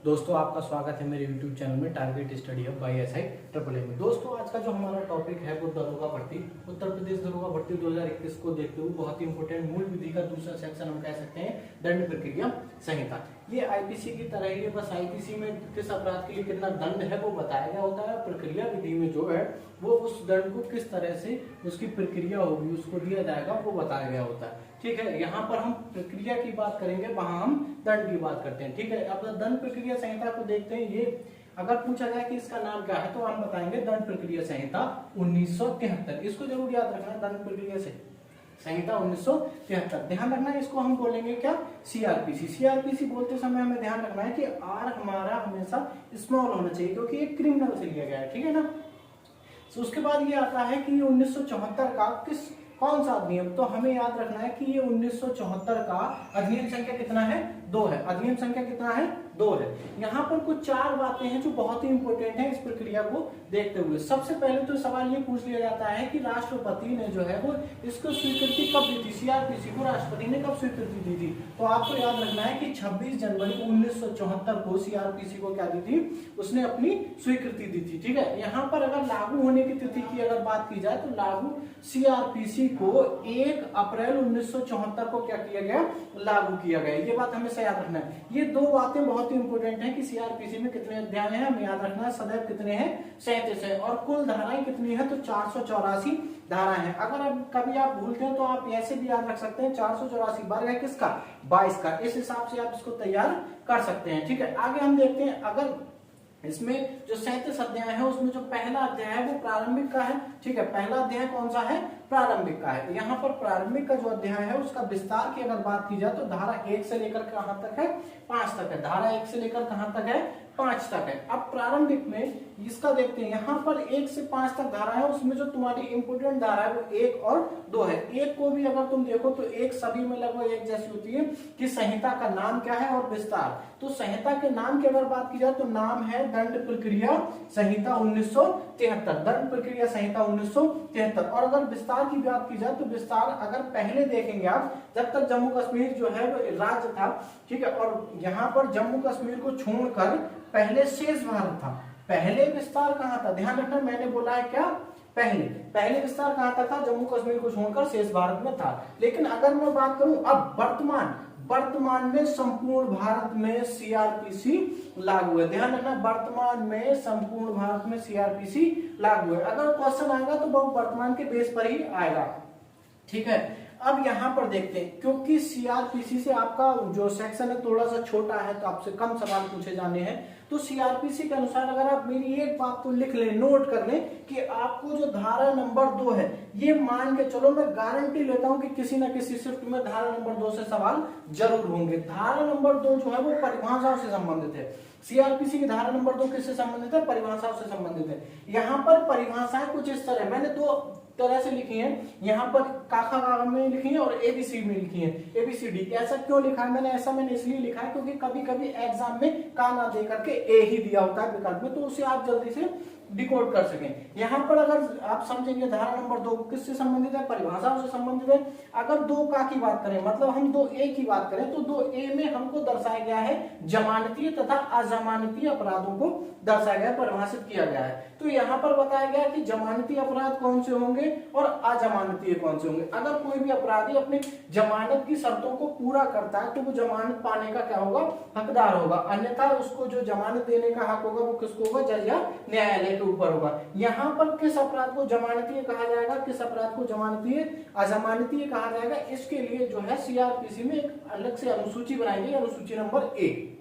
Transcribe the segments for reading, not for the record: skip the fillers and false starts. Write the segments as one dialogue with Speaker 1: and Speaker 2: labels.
Speaker 1: दोस्तों आपका स्वागत है मेरे YouTube चैनल में target study of by SI triple A में। दोस्तों आज का जो हमारा टॉपिक है वो दरोगा भर्ती, उत्तर प्रदेश दरोगा भर्ती 2021 को देखते हुए बहुत ही इंपॉर्टेंट मूल विधि का दूसरा सेक्शन हम कह सकते हैं दंड प्रक्रिया संहिता। ये आईपीसी की तरह ही है, बस आईपीसी में किस अपराध के लिए कितना दंड है वो बताया गया होता है। प्रक्रिया विधि में जो है वो उस दंड को किस तरह से उसकी प्रक्रिया होगी उसको दिया जाएगा वो बताया गया होता है। ठीक है, यहाँ पर हम प्रक्रिया की बात करेंगे, वहां हम दंड की बात करते हैं। ठीक है, अब दंड प्रक्रिया संहिता को देखते हैं। ये अगर पूछा जाए कि इसका नाम क्या है तो हम बताएंगे दंड प्रक्रिया संहिता 1973। इसको जरूर याद रखना, दंड प्रक्रिया संहिता 1973। ध्यान रखना है, इसको हम बोलेंगे क्या, सीआरपीसी। सीआरपीसी बोलते समय हमें ध्यान रखना है कि आर हमारा हमेशा स्मॉल होना चाहिए क्योंकि ये क्रिमिनल से लिया गया है। ठीक है ना। तो उसके बाद ये आता है कि 1974 का कौन सा अधिनियम, तो हमें याद रखना है कि ये 1974 का अधिनियम संख्या कितना है, 2 है। अधिनियम संख्या कितना है, 2 है। यहाँ पर कुछ 4 बातें हैं जो बहुत ही इंपॉर्टेंट है इस प्रक्रिया को देखते हुए। सबसे पहले तो सवाल ये पूछ लिया जाता है कि राष्ट्रपति ने जो है वो इसको स्वीकृति कब दी थी, सीआरपीसी को राष्ट्रपति ने कब स्वीकृति दी थी। तो आपको याद रखना है कि 26 जनवरी 1974 को सीआरपीसी को क्या दी थी, उसने अपनी स्वीकृति दी थी। ठीक है, यहाँ पर अगर लागू होने की तिथि की अगर बात की जाए तो लागू सीआरपीसी को 1 अप्रैल 1974 को क्या किया गया, लागू किया गया। ये बात हमें याद रखना है। ये 2 बातें बहुत ही इंपॉर्टेंट हैं कि सीआरपीसी में कितने अध्याय हैं, हमें याद रखना है। सदैव कितने हैं, 37 है। और कुल धाराएं कितनी है तो 484 धाराएं हैं। अगर अब कभी आप भूलते हैं तो आप ऐसे भी याद रख सकते हैं 484 वर्ग है किसका, 22 का। इस हिसाब से आप इसको तैयार कर सकते हैं। ठीक है, आगे हम देखते हैं। अगर इसमें जो 37 अध्याय है उसमें जो पहला अध्याय है वो प्रारंभिक का है। ठीक है, पहला अध्याय कौन सा है, प्रारंभिक का है। यहाँ पर प्रारंभिक का जो अध्याय है उसका विस्तार की अगर बात की जाए तो धारा 1 से लेकर कहां तक है, 5 तक है। धारा 1 से लेकर कहां तक है, 5 तक है। अब प्रारंभिक में इसका देखते हैं, यहाँ पर 1 से 5 तक धारा है, उसमें जो तुम्हारी इंपोर्टेंट धारा है वो 1 और 2 है। 1 को भी अगर तुम देखो तो 1 सभी में लगभग एक जैसी होती है कि संहिता का नाम क्या है और विस्तार। तो संहिता के नाम की अगर बात की जाए तो नाम है दंड प्रक्रिया संहिता 1973, दंड प्रक्रिया संहिता 1973। और अगर विस्तार की बात की जाए तो विस्तार अगर पहले देखेंगे आप, जब तक जम्मू कश्मीर जो है वो राज्य था, ठीक है, और यहाँ पर जम्मू कश्मीर को छोड़कर पहले शेष भारत था। पहले विस्तार कहाँ था, ध्यान रखना, मैंने बोला है क्या, पहले विस्तार कहाँ तक था, जम्मू कश्मीर को छोड़कर शेष भारत में था। लेकिन अगर मैं बात करूं अब वर्तमान में संपूर्ण भारत में सीआरपीसी लागू है। ध्यान रखना, वर्तमान में संपूर्ण भारत में सीआरपीसी लागू है। अगर क्वेश्चन आएगा तो वो वर्तमान के बेस पर ही आएगा। ठीक है, अब यहां पर देखते हैं, क्योंकि सीआरपीसी से आपका जो सेक्शन है थोड़ा सा छोटा है तो आपसे कम सवाल पूछे जाने हैं। तो सीआरपीसी के अनुसार अगर आप मेरी एक बात को लिख लें, नोट कर लें कि आपको जो धारा नंबर 2 है, ये मान के चलो, मैं गारंटी लेता हूं कि किसी न किसी शिफ्ट में धारा नंबर 2 से सवाल जरूर होंगे। धारा नंबर 2 जो है वो परिभाषाओं से संबंधित है। सीआरपीसी की धारा नंबर 2 किससे संबंधित है, परिभाषाओं से संबंधित है। यहाँ पर परिभाषाएं कुछ इस तरह, मैंने 2 तरह से लिखी है, यहाँ पर काखा काखा में लिखी है और एबीसी में लिखी है, एबीसीडी। ऐसा क्यों लिखा है मैंने, ऐसा मैंने इसलिए लिखा है क्योंकि कभी कभी एग्जाम में का ना दे करके ए ही दिया होता है विकल्प में, तो उसे आप जल्दी से डिकोड कर सकें। यहाँ पर अगर आप समझेंगे धारा नंबर 2 किससे संबंधित है, परिभाषाओं से संबंधित है। अगर 2 का की बात करें, मतलब हम 2A की बात करें तो 2A में हमको दर्शाया गया है जमानतीय तथा अजमानतीय अपराधों को दर्शाया गया, परिभाषित किया गया है। तो यहाँ पर बताया गया कि जमानती अपराध कौन से होंगे और अजमानतीय कौन से होंगे। अगर कोई भी अपराधी अपने जमानत की शर्तों को पूरा करता है तो वो जमानत पाने का क्या होगा, हकदार होगा। अन्यथा उसको जो जमानत देने का हक होगा वो किसको होगा, जज या न्यायालय के ऊपर होगा। यहाँ पर किस अपराध को जमानतीय कहा जाएगा, किस अपराध को जमानतीय अजमानतीय कहा जाएगा, इसके लिए जो है सीआरपीसी में एक अलग से अनुसूची बनाई गई, अनुसूची नंबर 1।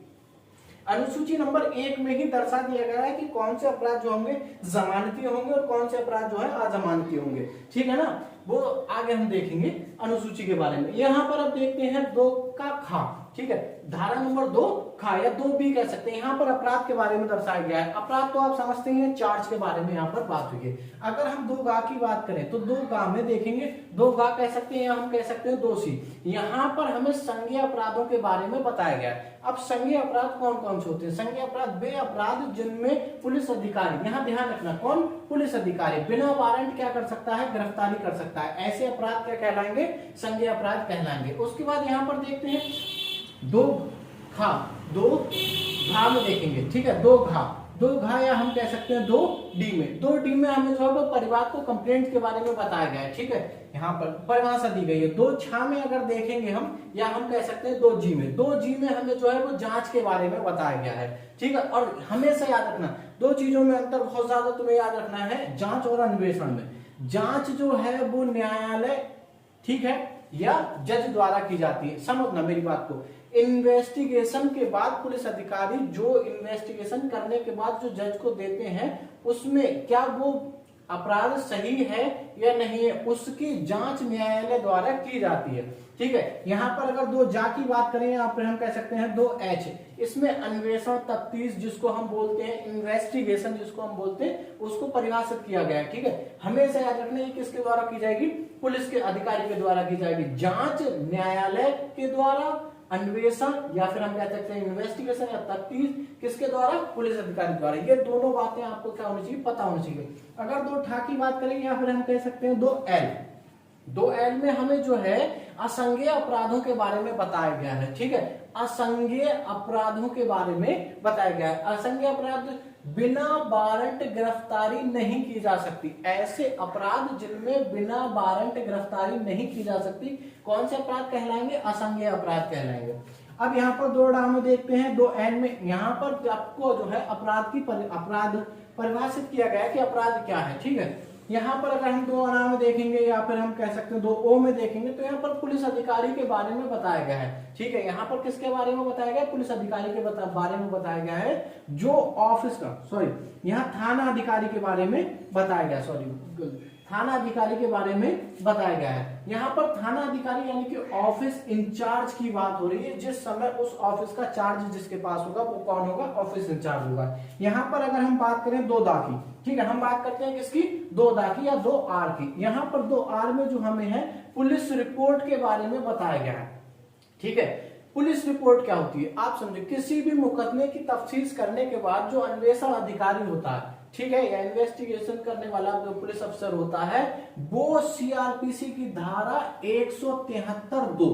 Speaker 1: अनुसूची नंबर 1 में ही दर्शा दिया गया है कि कौन से अपराध जो होंगे जमानती होंगे और कौन से अपराध जो है अजमानती होंगे। ठीक है ना, वो आगे हम देखेंगे अनुसूची के बारे में। यहाँ पर अब देखते हैं 2 का खा। ठीक है, धारा नंबर 2 खा या 2B कह सकते हैं। यहाँ पर अपराध के बारे में दर्शाया गया है। अपराध तो आप समझते हैं, चार्ज के बारे में यहाँ पर बात हुई है। अगर हम 2 की बात करें तो 2 में देखेंगे, 2 कह सकते हैं, हम कह सकते हैं 2C। यहाँ पर हमें संज्ञेय अपराधों के बारे में बताया गया है। अब संज्ञेय अपराध कौन कौन से होते हैं, संज्ञेय अपराध वे अपराध जिनमें पुलिस अधिकारी, यहाँ ध्यान रखना, कौन, पुलिस अधिकारी बिना वारंट क्या कर सकता है, गिरफ्तारी कर सकता है। ऐसे अपराध क्या कहलाएंगे, संज्ञेय अपराध कहलाएंगे। उसके बाद यहाँ पर देखते हैं 2 खा, दो घा में देखेंगे, ठीक है, दो घा या हम कह सकते हैं 2D में, 2D में हमें जो है वो परिवार को कंप्लेंट के बारे में बताया गया है, ठीक है, यहाँ पर परिभाषा दी गई है। 2 छा में अगर देखेंगे हम, या हम कह सकते हैं 2G में, 2G में हमें जो है वो जांच के बारे में बताया गया है, ठीक है। और हमेशा याद रखना, दो चीजों में अंतर बहुत ज्यादा तुम्हें याद रखना है, जांच और अन्वेषण में। जांच जो है वो न्यायालय, ठीक है, या जज द्वारा की जाती है, समझना मेरी बात को। इन्वेस्टिगेशन के बाद पुलिस अधिकारी जो इन्वेस्टिगेशन करने के बाद जो जज को देते हैं, उसमें क्या वो अपराध सही है या नहीं है, उसकी जांच न्यायालय द्वारा की जाती है, ठीक है। यहाँ पर अगर 2 जा की बात करें, यहाँ पर हम कह सकते हैं 2H, इसमें अन्वेषण, तफ्तीश जिसको हम बोलते हैं, इन्वेस्टिगेशन जिसको हम बोलते हैं, उसको परिभाषित किया गया है, ठीक है। हमेशा याद रखना है किसके द्वारा की जाएगी, पुलिस के अधिकारी के द्वारा की जाएगी। जांच न्यायालय के द्वारा, अन्वेषण या फिर हम कह सकते हैं इन्वेस्टिगेशन या तफ्तीश किसके द्वारा, पुलिस अधिकारी द्वारा। ये दोनों बातें आपको क्या होनी चाहिए, पता होनी चाहिए। अगर 2 ठा की बात करें, या फिर हम कह सकते हैं 2L में हमें जो है असंज्ञेय अपराधों के बारे में बताया गया है, ठीक है, असंज्ञेय अपराधों के बारे में बताया गया है। असंज्ञेय अपराध, बिना वारंट गिरफ्तारी नहीं की जा सकती, ऐसे अपराध जिनमें बिना वारंट गिरफ्तारी नहीं की जा सकती, कौन से अपराध कहलाएंगे, असंज्ञेय अपराध कहलाएंगे। अब यहाँ पर 2 डा में देखते हैं, 2N में यहाँ पर आपको जो है अपराध परिभाषित किया गया है कि अपराध क्या है, ठीक है। यहाँ पर अगर हम 2 अना में देखेंगे, या फिर हम कह सकते हैं 2O में देखेंगे, तो यहाँ पर पुलिस अधिकारी के बारे में बताया गया है, ठीक है। यहाँ पर किसके बारे में बताया गया है, पुलिस अधिकारी के बारे में बताया गया है, जो ऑफिस का, सॉरी यहाँ थाना अधिकारी के बारे में बताया गया, सॉरी थाना अधिकारी के बारे में बताया गया है। यहाँ पर थाना अधिकारी यानी कि ऑफिस इंचार्ज की बात हो रही है, जिस समय उस ऑफिस का चार्ज जिसके पास होगा वो कौन होगा, ऑफिस इंचार्ज होगा। यहाँ पर अगर हम बात करें 2 दा की, ठीक है, हम बात करते हैं किसकी, 2 दा की या 2R की। यहाँ पर 2R में जो हमें है पुलिस रिपोर्ट के बारे में बताया गया है, ठीक है। पुलिस रिपोर्ट क्या होती है, आप समझे, किसी भी मुकदमे की तफ्तीश करने के बाद जो अन्वेषण अधिकारी होता है, ठीक है, या इन्वेस्टिगेशन करने वाला जो पुलिस अफसर होता है, वो सीआरपीसी की धारा 173(2),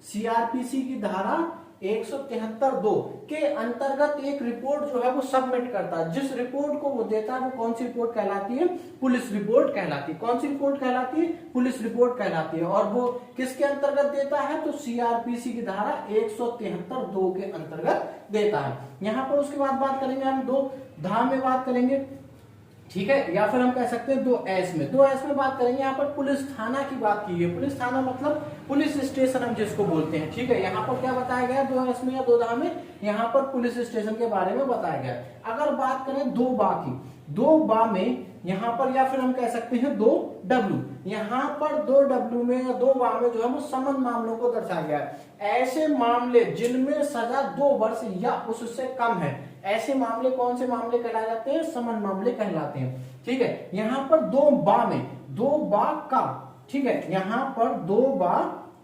Speaker 1: सीआरपीसी की धारा 173(2) के अंतर्गत एक रिपोर्ट जो है वो सबमिट करता है। जिस रिपोर्ट को वो देता है वो कौन सी रिपोर्ट कहलाती है, पुलिस रिपोर्ट कहलाती है। कौन सी रिपोर्ट कहलाती है, पुलिस रिपोर्ट कहलाती है। और वो किसके अंतर्गत देता है, तो सीआरपीसी की धारा 173(2) के अंतर्गत देता है। यहाँ पर उसके बाद बात करेंगे हम 2 धा में बात करेंगे, ठीक है, या फिर हम कह सकते हैं 2S में। 2S में बात करेंगे, यहाँ पर पुलिस थाना की बात की है। पुलिस थाना मतलब पुलिस स्टेशन हम जिसको बोलते हैं, ठीक है। यहाँ पर क्या बताया गया 2S में या 2 दा में, यहाँ पर पुलिस स्टेशन के बारे में बताया गया। अगर बात करें 2 बा की, 2 बा में यहाँ पर, या फिर हम कह सकते हैं 2W, यहाँ पर 2W में या 2 बा में जो है वो समन मामलों को दर्शाया गया है। ऐसे मामले जिनमें सजा 2 वर्ष या उससे कम है, ऐसे मामले कौन से मामले कहलाए जाते हैं, समन मामले कहलाते हैं, ठीक है। यहाँ पर 2 बा में, 2 बा का, ठीक है, यहाँ पर 2 बा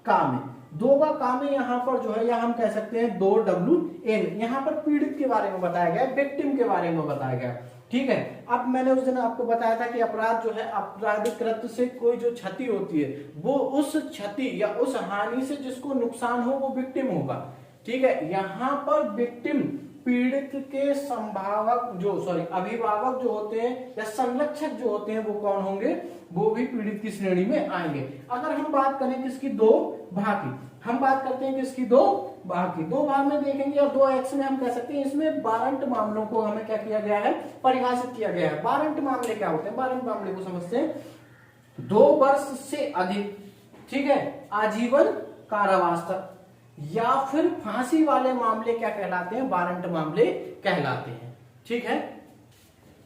Speaker 1: का में, 2 बा का में यहाँ पर जो है, या हम कह सकते हैं 2WA में, यहाँ पर पीड़ित के बारे में बताया गया, विक्टिम के बारे में बताया गया, ठीक है। अब मैंने उस दिन आपको बताया था कि अपराध जो है, आपराधिक कृत्य से कोई जो क्षति होती है, वो उस क्षति या उस हानि से जिसको नुकसान हो वो विक्टिम होगा, ठीक है। यहाँ पर विक्टिम पीड़ित के संभावक जो, सॉरी अभिभावक जो होते हैं या संरक्षक जो होते हैं वो कौन होंगे, वो भी पीड़ित की श्रेणी में आएंगे। अगर हम बात करें किसकी, 2 भा की, हम बात करते हैं किसकी, 2 भा की। 2 भा में देखेंगे, और 2X में हम कह सकते हैं, इसमें वारंट मामलों को हमें क्या किया गया है, परिभाषित किया गया है। वारंट मामले क्या होते हैं, वारंट मामले को समझते हैं, 2 वर्ष से अधिक, ठीक है, आजीवन कारावास तक, या फिर फांसी वाले मामले क्या कहलाते हैं, वारंट मामले कहलाते हैं, ठीक है।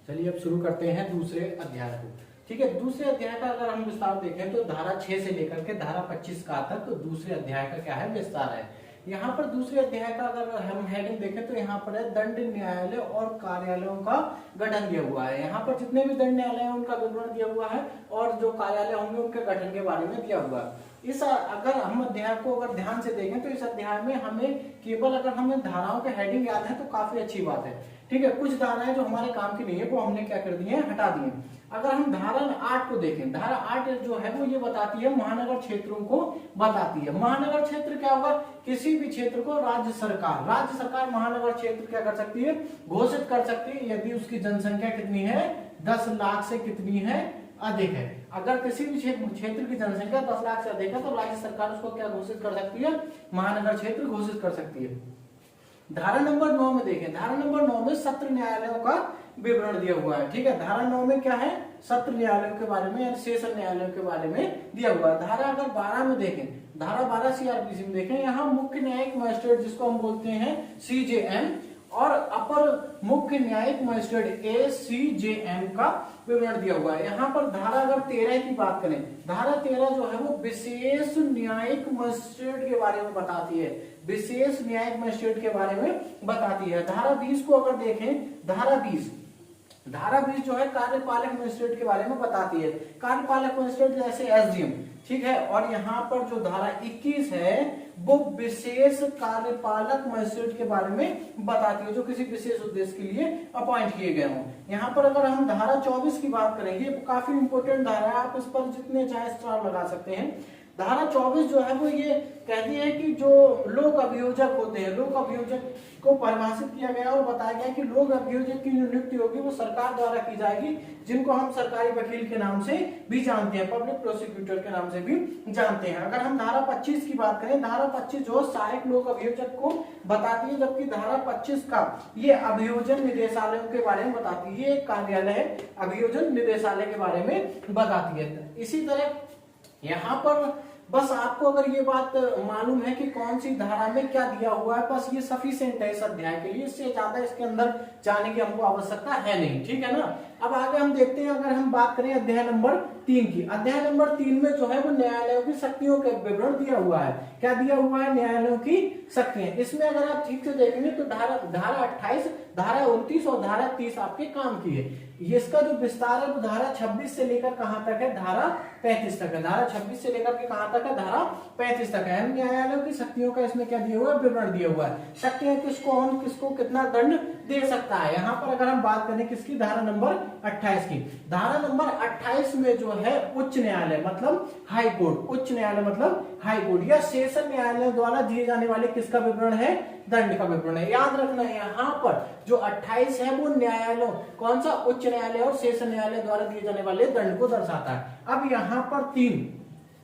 Speaker 1: चलिए अब शुरू करते हैं दूसरे अध्याय को, ठीक है। दूसरे अध्याय का अगर हम विस्तार देखें तो धारा 6 से लेकर के धारा 25 का तक तो दूसरे अध्याय का क्या है, विस्तार है। यहाँ पर दूसरे अध्याय का अगर हम हेडिंग देखें तो यहाँ पर है दंड न्यायालय और कार्यालयों का गठन दिया हुआ है। यहाँ पर जितने भी दंड न्यायालय हैं उनका विवरण दिया हुआ है, और जो कार्यालय होंगे उनके गठन के बारे में दिया हुआ है। इस अगर हम अध्याय को अगर ध्यान से देखें तो इस अध्याय में हमें केवल अगर हमें धाराओं के हेडिंग याद है तो काफी अच्छी बात है, ठीक है। कुछ धाराएं जो हमारे काम की नहीं है वो हमने क्या कर दी है, हटा दी है। अगर हम धारा 8 को देखें, धारा 8 जो है वो ये बताती है महानगर क्षेत्रों को बताती है। महानगर क्षेत्र क्या होगा, किसी भी क्षेत्र को राज्य सरकार महानगर क्षेत्र क्या कर सकती है, घोषित कर सकती है यदि उसकी जनसंख्या कितनी है, 10 लाख से कितनी है, अधिक है। अगर किसी भी क्षेत्र की जनसंख्या 10 लाख से अधिक है तो राज्य सरकार उसको क्या घोषित कर सकती है, महानगर क्षेत्र घोषित कर सकती है। धारा नंबर 9 में देखें, धारा नंबर 9 में सत्र न्यायालयों का विवरण दिया हुआ है। ठीक है, धारा 9 में क्या है, सत्र न्यायालयों के बारे में या सेशन न्यायालयों के बारे में दिया हुआ है। धारा अगर 12 में देखें, धारा 12 सीआरपीसी में देखें, यहाँ मुख्य न्यायिक मजिस्ट्रेट जिसको हम बोलते हैं सीजेएम और अपर मुख्य न्यायिक मजिस्ट्रेट एसीजेएम का विवरण दिया हुआ है। यहाँ पर धारा अगर 13 की बात करें, धारा 13 जो है वो विशेष न्यायिक मजिस्ट्रेट के बारे में बताती है, विशेष न्यायिक मजिस्ट्रेट के बारे में बताती है। धारा 20 को अगर देखें, धारा 20 जो है कार्यपालक मजिस्ट्रेट के बारे में बताती है। कार्यपालक मजिस्ट्रेट जैसे एसडीएम, ठीक है। और यहाँ पर जो धारा 21 है वो विशेष कार्यपालक मजिस्ट्रेट के बारे में बताती है जो किसी विशेष उद्देश्य के लिए अपॉइंट किए गए हों। यहाँ पर अगर हम धारा 24 की बात करें, ये काफी इंपोर्टेंट धारा है, आप इस पर जितने चाहे स्टार लगा सकते हैं। धारा 24 जो है वो ये कहती है कि जो लोक अभियोजक होते हैं, लोक अभियोजक को परिभाषित किया गया और बताया गया कि लोक अभियोजक की जो नियुक्ति होगी वो सरकार द्वारा की जाएगी, जिनको हम सरकारी वकील के नाम से भी जानते हैं, पब्लिक प्रोसिक्यूटर के नाम से भी जानते हैं। अगर हम धारा 25 की बात करें, धारा 25 जो सहायक लोक अभियोजक को बताती है, जबकि धारा 25 का ये अभियोजन निदेशालयों के बारे में बताती है, ये एक कार्यालय है, अभियोजन निदेशालय के बारे में बताती है। इसी तरह यहाँ पर बस आपको अगर ये बात मालूम है कि कौन सी धारा में क्या दिया हुआ है, बस ये सफिशिएंट है इस अध्याय के लिए, इससे ज्यादा इसके अंदर जाने की हमको आवश्यकता है नहीं, ठीक है ना। अब आगे हम देखते हैं, अगर हम बात करें अध्याय नंबर 3 की, अध्याय नंबर 3 में जो है वो न्यायालयों की शक्तियों का विवरण दिया हुआ है। क्या दिया हुआ है, न्यायालयों की शक्तियां। इसमें अगर आप ठीक से देखेंगे तो धारा 28, धारा 29 और धारा 30 आपके काम की है। इसका जो विस्तार है वो धारा 26 से लेकर कहां तक है, धारा 35 तक है। धारा 26 से लेकर के कहां तक है, धारा 35 तक है। न्यायालयों की शक्तियों का इसमें क्या दिया हुआ है, विवरण दिया हुआ है। शक्तियां किसको कितना दंड दे सकता है। यहाँ पर अगर हम बात करें किसकी, धारा नंबर 28 की, धारा नंबर 28 में जो है उच्च न्यायालय मतलब हाई कोर्ट, उच्च न्यायालय मतलब हाई कोर्ट या सेशन न्यायालय द्वारा दिए जाने वाले किसका विवरण है, दंड का विवरण है। याद रखना है यहाँ पर जो 28 है वो न्यायालयों, कौन सा, उच्च न्यायालय और सेशन न्यायालय द्वारा दिए जाने वाले दंड को दर्शाता है। अब यहाँ पर 3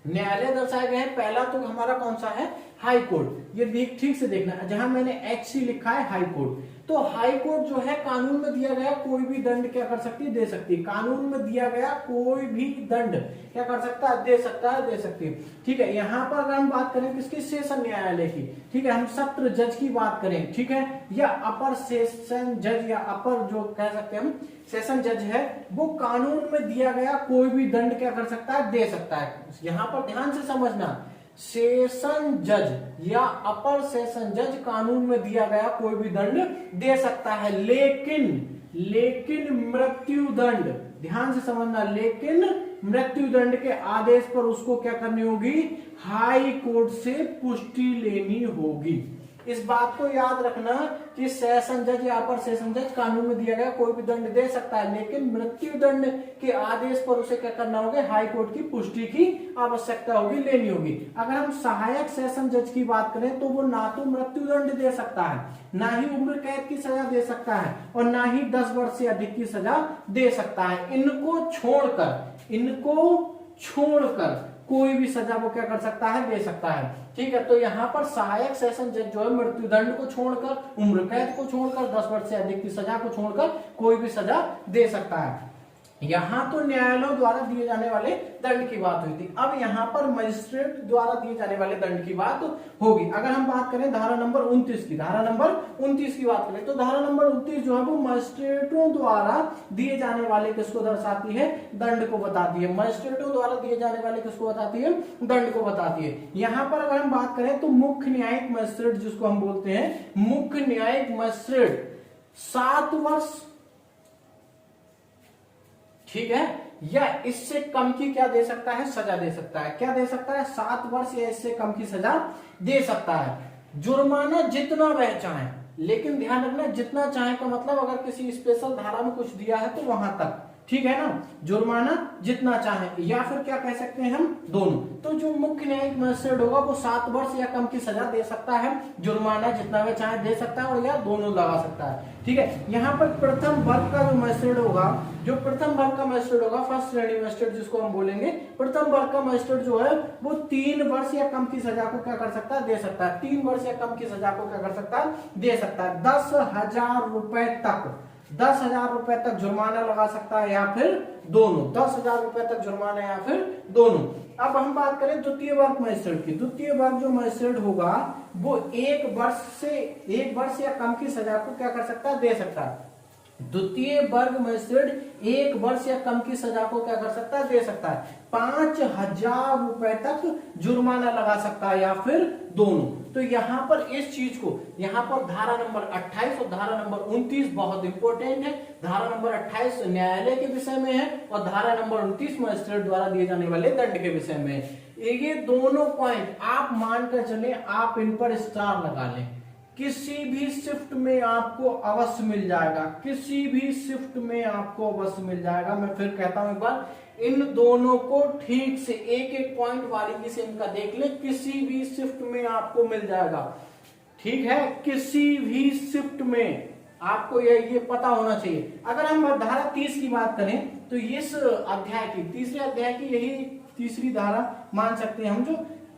Speaker 1: न्यायालय दर्शाए गए हैं। पहला तो हमारा कौन सा है, हाई कोर्ट। ये ठीक से देखना, जहां मैंने HC लिखा है हाई कोर्ट, तो हाई कोर्ट जो है कानून में दिया गया कोई भी दंड क्या कर सकती है, दे सकती है। कानून में दिया गया कोई भी दंड क्या कर सकता है, दे सकता है, दे सकती है, ठीक है। यहाँ पर अगर हम बात करें किसकी, सेशन न्यायालय की, ठीक है, हम सत्र जज की बात करें, ठीक है, या अपर सेशन जज या अपर जो कह सकते हैं हम सेशन जज है, वो कानून में दिया गया कोई भी दंड क्या कर सकता है, दे सकता है। यहाँ पर ध्यान से समझना, सेशन जज या अपर सेशन जज कानून में दिया गया कोई भी दंड दे सकता है, लेकिन मृत्यु दंड, ध्यान से समझना, लेकिन मृत्यु दंड के आदेश पर उसको क्या करनी होगी, हाई कोर्ट से पुष्टि लेनी होगी। इस बात को याद रखना कि सेशन जज या अपर सेशन जज कानून में दिया गया कोई भी दंड दे सकता है, लेकिन मृत्यु दंड के आदेश पर उसे क्या करना होगा, हाई कोर्ट की पुष्टि की आवश्यकता होगी, लेनी होगी। अगर हम सहायक सेशन जज की बात करें तो वो ना तो मृत्यु दंड दे सकता है, ना ही उम्र कैद की सजा दे सकता है, और ना ही 10 वर्ष से अधिक की सजा दे सकता है। इनको छोड़कर कोई भी सजा वो क्या कर सकता है, दे सकता है, ठीक है। तो यहाँ पर सहायक सेशन जज जो है मृत्यु दंड को छोड़कर, उम्र कैद को छोड़कर, 10 वर्ष से अधिक की सजा को छोड़कर कोई भी सजा दे सकता है। यहाँ तो न्यायालयों द्वारा दिए जाने वाले दंड की बात हुई थी। अब यहाँ पर मजिस्ट्रेट द्वारा दिए जाने वाले दंड की बात होगी। अगर हम बात करें धारा नंबर 29 की, धारा नंबर 29 की बात करें तो धारा नंबर 29 जो है वो मजिस्ट्रेटों द्वारा दिए जाने वाले किसको दर्शाती है, दंड को बताती है। मजिस्ट्रेटों द्वारा दिए जाने वाले किसको बताती है, दंड को बताती है। यहाँ पर अगर हम बात करें तो मुख्य न्यायिक मजिस्ट्रेट जिसको हम बोलते हैं, मुख्य न्यायिक मजिस्ट्रेट 7 वर्ष, ठीक है, या इससे कम की क्या दे सकता है, सजा दे सकता है। क्या दे सकता है, 7 वर्ष या इससे कम की सजा दे सकता है। जुर्माना जितना वह चाहे, लेकिन ध्यान रखना जितना चाहे का मतलब अगर किसी स्पेशल धारा में कुछ दिया है तो वहां तक, ठीक है ना, जुर्माना जितना चाहे, या फिर क्या कह सकते हैं हम, दोनों। तो जो मुख्य न्यायिक मजिस्ट्रेट होगा वो 7 वर्ष या कम की सजा दे सकता है, जुर्माना जितना वे चाहे दे सकता है, और या दोनों लगा सकता है। ठीक है, यहाँ पर प्रथम वर्ग का जो मजिस्ट्रेट होगा, जो प्रथम वर्ग का मजिस्ट्रेट होगा, फर्स्ट श्रेणी मजिस्ट्रेट जिसको हम बोलेंगे, प्रथम वर्ग का मजिस्ट्रेट जो है वो 3 वर्ष या कम की सजा को क्या कर सकता है, दे सकता है। 3 वर्ष या कम की सजा को क्या कर सकता है, दे सकता है। 10,000 रुपए तक, 10,000 रुपए तक जुर्माना लगा सकता है, या फिर दोनों। 10,000 रुपए तक जुर्माना या फिर दोनों। अब हम बात करें द्वितीय वर्ग मजिस्ट्रेट की। द्वितीय वर्ग जो मजिस्ट्रेट होगा वो 1 वर्ष या कम की सजा को क्या कर सकता है, दे सकता है। द्वितीय वर्ग मजिस्ट्रेट 1 वर्ष या कम की सजा को क्या कर सकता है, दे सकता है। 5,000 रुपए तक जुर्माना लगा सकता है, या फिर दोनों। तो यहाँ पर इस चीज को, यहाँ पर धारा नंबर 28 और धारा नंबर 29 बहुत इंपॉर्टेंट है। धारा नंबर 28 न्यायालय के विषय में है, और धारा नंबर 29 मजिस्ट्रेट द्वारा दिए जाने वाले दंड के विषय में है। ये दोनों पॉइंट आप मानकर चले, आप इन पर स्टार लगा लें, किसी भी शिफ्ट में आपको अवश्य मिल जाएगा, किसी भी शिफ्ट में आपको अवश्य मिल जाएगा। मैं फिर कहता हूं एक बार, इन दोनों को ठीक से एक एक पॉइंट बारीकी से इनका देख ले, किसी भी शिफ्ट में आपको मिल जाएगा। ठीक है, किसी भी शिफ्ट में आपको ये पता होना चाहिए। अगर हम धारा 30 की बात करें तो इस अध्याय की, तीसरे अध्याय की यही तीसरी धारा मान सकते हैं हम, जो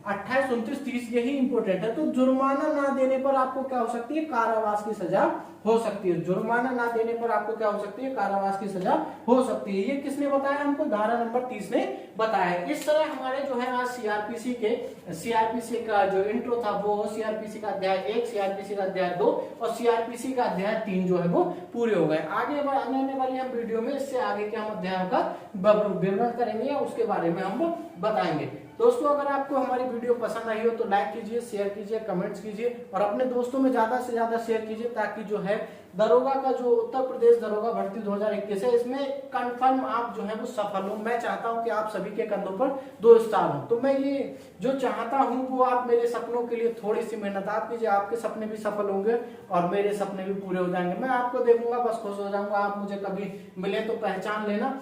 Speaker 1: 28, 29, 30 यही इंपोर्टेंट है। तो जुर्माना ना देने पर आपको क्या हो सकती है, कारावास की सजा हो सकती है। जुर्माना ना देने पर आपको क्या हो सकती है, कारावास की सजा हो सकती है। ये किसने बताया हमको, धारा नंबर 30 ने बताया। इस तरह हमारे जो है आज सीआरपीसी का जो इंट्रो था वो सीआरपीसी का अध्याय 1, सीआरपीसी का अध्याय 2 और सीआरपीसी का अध्याय 3 जो है वो पूरे हो गए। आगे आने वाली हम वीडियो में इससे आगे के हम अध्यायों का विवरण करेंगे, या उसके बारे में हम बताएंगे। दोस्तों, अगर आपको हमारी वीडियो पसंद आई हो तो लाइक कीजिए, शेयर कीजिए, कमेंट्स कीजिए, और अपने दोस्तों में ज्यादा से ज्यादा शेयर कीजिए, ताकि जो है दरोगा का जो उत्तर प्रदेश दरोगा भर्ती 2021 है, इसमें कंफर्म आप जो है वो सफल हो। मैं चाहता हूं कि आप सभी के कंधों पर 2 स्टार हो। तो मैं ये जो चाहता हूं वो आप मेरे सपनों के लिए थोड़ी सी मेहनत आप कीजिए, आपके सपने भी सफल होंगे और मेरे सपने भी पूरे हो जाएंगे। मैं आपको देखूंगा, बस खुश हो जाऊंगा। आप मुझे कभी मिले तो पहचान लेना,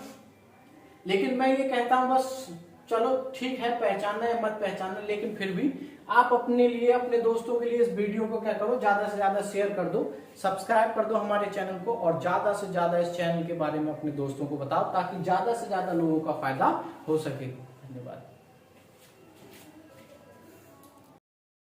Speaker 1: लेकिन मैं ये कहता हूं बस चलो ठीक है, पहचानना है मत पहचानना, लेकिन फिर भी आप अपने लिए, अपने दोस्तों के लिए इस वीडियो को क्या करो, ज्यादा से ज्यादा शेयर कर दो, सब्सक्राइब कर दो हमारे चैनल को, और ज्यादा से ज्यादा इस चैनल के बारे में अपने दोस्तों को बताओ, ताकि ज्यादा से ज्यादा लोगों का फायदा हो सके। धन्यवाद।